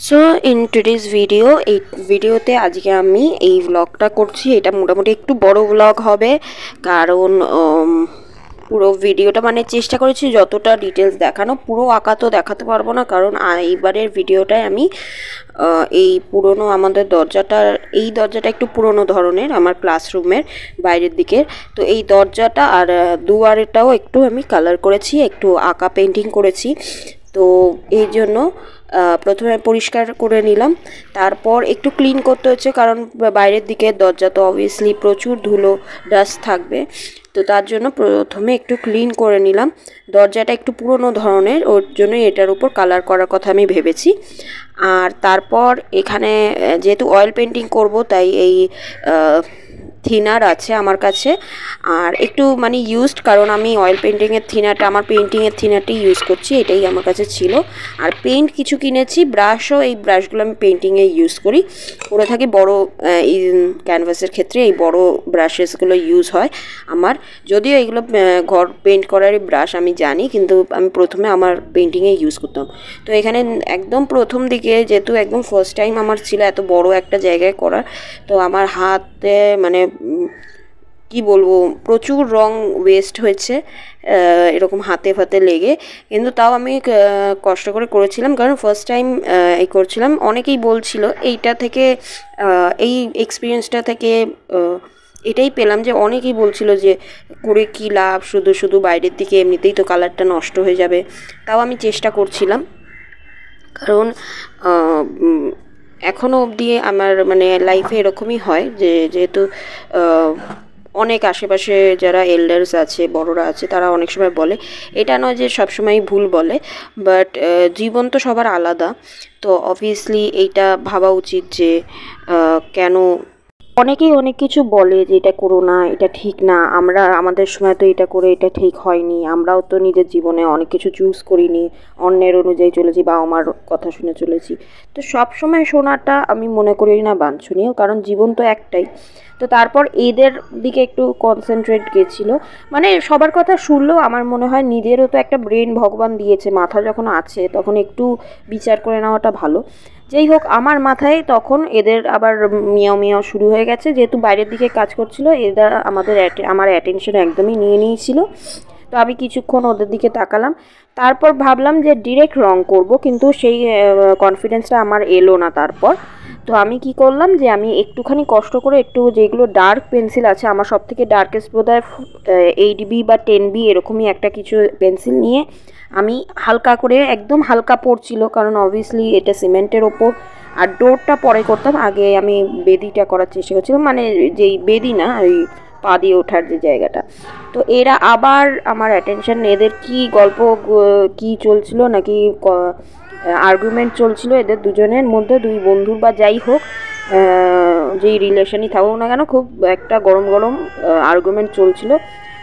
So in today's এই ভিডিওতে আজকে আমি এই ব্লগটা করছি। এটা মোটামুটি একটু বড় ব্লগ হবে, কারণ পুরো ভিডিওটা মানে চেষ্টা করেছি যতটা ডিটেলস দেখানো। পুরো আঁকা তো দেখাতে পারবো না, কারণ এইবারের ভিডিওটায় আমি এই পুরনো আমাদের এই দরজাটা একটু পুরনো ধরনের, আমার ক্লাসরুমের বাইরের দিকের। তো এই দরজাটা আর দুয়ারটাও একটু আমি কালার করেছি, একটু আঁকা পেন্টিং করেছি। তো এই জন্য প্রথমে পরিষ্কার করে নিলাম, তারপর একটু ক্লিন করতে হচ্ছে, কারণ বাইরের দিকের দরজা তো অবভিয়াসলি প্রচুর ধুলো ডাস্ট থাকবে। তো তার জন্য প্রথমে একটু ক্লিন করে নিলাম। দরজাটা একটু পুরনো ধরনের, ওর জন্য এটার উপর কালার করার কথা আমি ভেবেছি। আর তারপর এখানে যেহেতু অয়েল পেন্টিং করব, তাই এই থিনার আছে আমার কাছে, আর একটু মানে ইউজড, কারণ আমি অয়েল পেন্টিংয়ের থিনারটা আমার পেন্টিংয়ের থিনারটি ইউজ করছি, এটাই আমার কাছে ছিল। আর পেন্ট কিছু কিনেছি, ব্রাশও, এই ব্রাশগুলো আমি পেন্টিংয়ে ইউজ করি, করে থাকি বড় ক্যানভাসের ক্ষেত্রে এই বড় ব্রাশেসগুলো ইউজ হয় আমার। যদিও এগুলো ঘর পেন্ট করারই ব্রাশ আমি জানি, কিন্তু আমি প্রথমে আমার পেন্টিংয়ে ইউজ করতাম। তো এখানে একদম প্রথম দিকে, যেহেতু একদম ফার্স্ট টাইম আমার ছিল এত বড় একটা জায়গায় করার, তো আমার হাতে মানে কি বলবো, প্রচুর রং ওয়েস্ট হয়েছে এরকম হাতে ফাতে লেগে। কিন্তু তাও আমি কষ্ট করে করেছিলাম, কারণ ফার্স্ট টাইম এই করছিলাম। অনেকেই বলছিল এইটা থেকে, এই এক্সপিরিয়েন্সটা থেকে এটাই পেলাম যে অনেকেই বলছিল যে করে কী লাভ, শুধু শুধু বাইরের দিকে এমনিতেই তো কালারটা নষ্ট হয়ে যাবে। তাও আমি চেষ্টা করছিলাম, কারণ এখনও অবধি আমার মানে লাইফে এরকমই হয় যে যেহেতু অনেক আশেপাশে যারা এল্ডার্স আছে, বড়রা আছে, তারা অনেক সময় বলে, এটা নয় যে সবসময় ভুল বলে, বাট জীবন তো সবার আলাদা। তো অবভিয়াসলি এইটা ভাবা উচিত যে কেন অনেকেই অনেক কিছু বলে যে এটা করো না, এটা ঠিক না, আমরা আমাদের সময় তো এটা করে এটা ঠিক হয়নি, আমরাও তো নিজের জীবনে অনেক কিছু চুজ করিনি, অন্যের অনুযায়ী চলেছি, বাবা মার কথা শুনে চলেছি। তো সব সময় শোনাটা আমি মনে করি না বাঞ্ছনীয়, কারণ জীবন তো একটাই। তো তারপর এদের দিকে একটু কনসেন্ট্রেট গেছিলো, মানে সবার কথা শুনলেও আমার মনে হয় নিজেরও তো একটা ব্রেন ভগবান দিয়েছে, মাথা যখন আছে তখন একটু বিচার করে নেওয়াটা ভালো। যেই হোক, আমার মাথায় তখন এদের আবার মিয়াও মিয়াও শুরু হয়ে গেছে, যেহেতু বাইরের দিকে কাজ করছিল, এরা আমার অ্যাটেনশন একদমই নিয়ে নিয়েছিল। তো আমি কিছুক্ষণ ওদের দিকে তাকালাম, তারপর ভাবলাম যে ডিরেক্ট রং করব, কিন্তু সেই কনফিডেন্সটা আমার এলো না তারপর। তো আমি কি করলাম যে আমি একটুখানি কষ্ট করে, একটু যেগুলো ডার্ক পেন্সিল আছে, আমার সব থেকে ডার্কেস্ট বোধহয় 8B বা 10B এরকমই একটা কিছু পেন্সিল নিয়ে আমি হালকা করে, একদম হালকা পড়ছিল, কারণ অবভিয়াসলি এটা সিমেন্টের ওপর। আর ডোরটা পরে করতাম, আগে আমি বেদিটা করার চেষ্টা করছিলাম, মানে যেই বেদি না, ওই পা দিয়ে ওঠার যে জায়গাটা। তো এরা আবার আমার অ্যাটেনশন, এদের কি গল্প কি চলছিল, নাকি আর্গুমেন্ট চলছিল এদের দুজনের মধ্যে, দুই বন্ধুর বা যাই হোক, যেই রিলেশনই থাকুক না কেন, খুব একটা গরম গরম আর্গুমেন্ট চলছিল।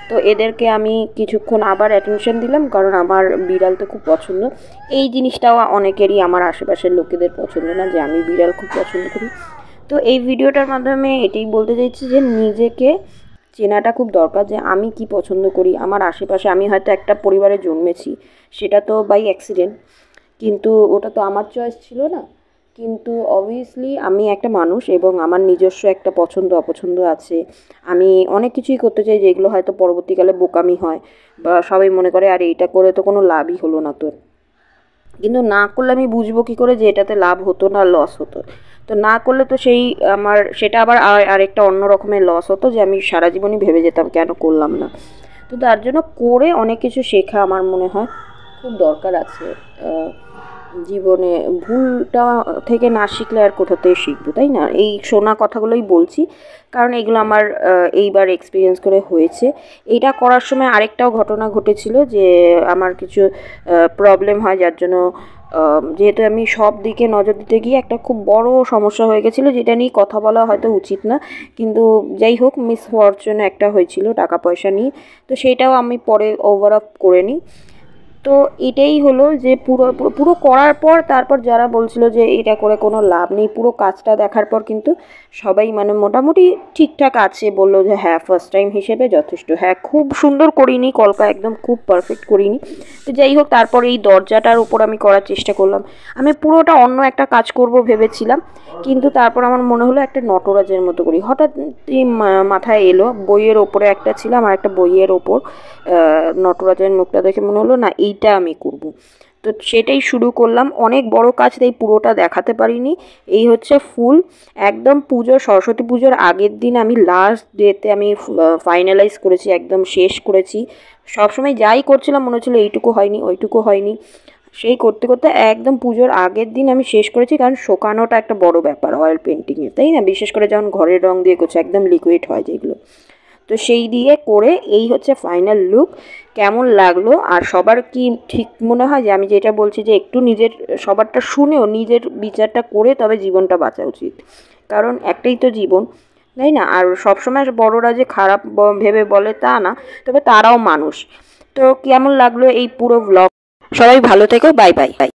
তো এদেরকে আমি কিছুক্ষণ আবার অ্যাটেনশন দিলাম, কারণ আমার বিড়াল তো খুব পছন্দ। এই জিনিসটাও অনেকেরই, আমার আশেপাশের লোকেদের পছন্দ না যে আমি বিড়াল খুব পছন্দ করি। তো এই ভিডিওটার মাধ্যমে এটাই বলতে চাইছি যে নিজেকে চেনাটা খুব দরকার, যে আমি কি পছন্দ করি। আমার আশেপাশে, আমি হয়তো একটা পরিবারে জন্মেছি, সেটা তো বাই অ্যাক্সিডেন্ট, কিন্তু ওটা তো আমার চয়েস ছিল না। কিন্তু অবভিয়াসলি আমি একটা মানুষ, এবং আমার নিজস্ব একটা পছন্দ অপছন্দ আছে। আমি অনেক কিছুই করতে চাই যেগুলো হয়তো পরবর্তীকালে বোকামি হয়, বা সবাই মনে করে আর এইটা করে তো কোনো লাভই হলো না তোর। কিন্তু না করলে আমি বুঝবো কী করে যে এটাতে লাভ হতো না লস হতো। তো না করলে তো সেই আমার সেটা আবার আরেকটা অন্য রকমের লস হতো, যে আমি সারা জীবনই ভেবে যেতাম কেন করলাম না। তো তার জন্য করে অনেক কিছু শেখা আমার মনে হয় খুব দরকার আছে জীবনে। ভুলটা থেকে না শিখলে আর কোথা থেকে শিখবো, তাই না? এই শোনা কথাগুলোই বলছি, কারণ এগুলো আমার এইবার এক্সপিরিয়েন্স করে হয়েছে। এটা করার সময় আরেকটাও ঘটনা ঘটেছিল, যে আমার কিছু প্রবলেম হয়, যার জন্য যেহেতু আমি সব দিকে নজর দিতে গিয়ে একটা খুব বড় সমস্যা হয়ে গেছিলো, যেটা নিয়ে কথা বলা হয়তো উচিত না, কিন্তু যাই হোক, মিসফরচুন একটা হয়েছিল টাকা পয়সা নিয়ে। তো সেইটাও আমি পরে ওভার আপ করে নিই। তো এটাই হলো যে পুরো পুরো করার পর তারপর যারা বলছিল যে এটা করে কোনো লাভ নেই, পুরো কাজটা দেখার পর কিন্তু সবাই মানে মোটামুটি ঠিকঠাক আছে, বললো যে হ্যাঁ ফার্স্ট টাইম হিসেবে যথেষ্ট। হ্যাঁ খুব সুন্দর করিনি, কলকা একদম খুব পারফেক্ট করিনি। তো যাই হোক, তারপর এই দরজাটার উপর আমি করার চেষ্টা করলাম। আমি পুরোটা অন্য একটা কাজ করব ভেবেছিলাম, কিন্তু তারপর আমার মনে হলো একটা নটরাজের মতো করি। হঠাৎ মাথায় এলো, বইয়ের ওপরে একটা ছিল, আমার একটা বইয়ের ওপর নটরাজের মুখটা দেখে মনে হলো না এইটা আমি করব। তো সেটাই শুরু করলাম। অনেক বড় কাজ, তাই পুরোটা দেখাতে পারিনি। এই হচ্ছে ফুল, একদম পুজো, সরস্বতী পুজোর আগের দিন আমি লাস্ট ডেতে আমি ফাইনালাইজ করেছি, একদম শেষ করেছি। সবসময় যাই করছিলাম মনে হচ্ছিলো এইটুকু হয়নি ওইটুকু হয়নি, সেই করতে করতে একদম পুজোর আগের দিন আমি শেষ করেছি। কারণ শোকানোটা একটা বড় ব্যাপার অয়েল পেন্টিংয়ে, তাই না? বিশেষ করে যখন ঘরের রং দিয়ে করছে, একদম লিকুইড হয় যেগুলো। তো সেই দিয়ে করে এই হচ্ছে ফাইনাল লুক। কেমন লাগলো আর সবার কি ঠিক মনে হয় যে আমি যেটা বলছি যে একটু নিজের সবারটা শুনেও নিজের বিচারটা করে তবে জীবনটা বাঁচা উচিত, কারণ একটাই তো জীবন, তাই না? আর সবসময় বড়রা যে খারাপ ভেবে বলে তা না, তবে তারাও মানুষ। তো কেমন লাগলো এই পুরো ব্লগ? সবাই ভালো থেকো, বাই বাই।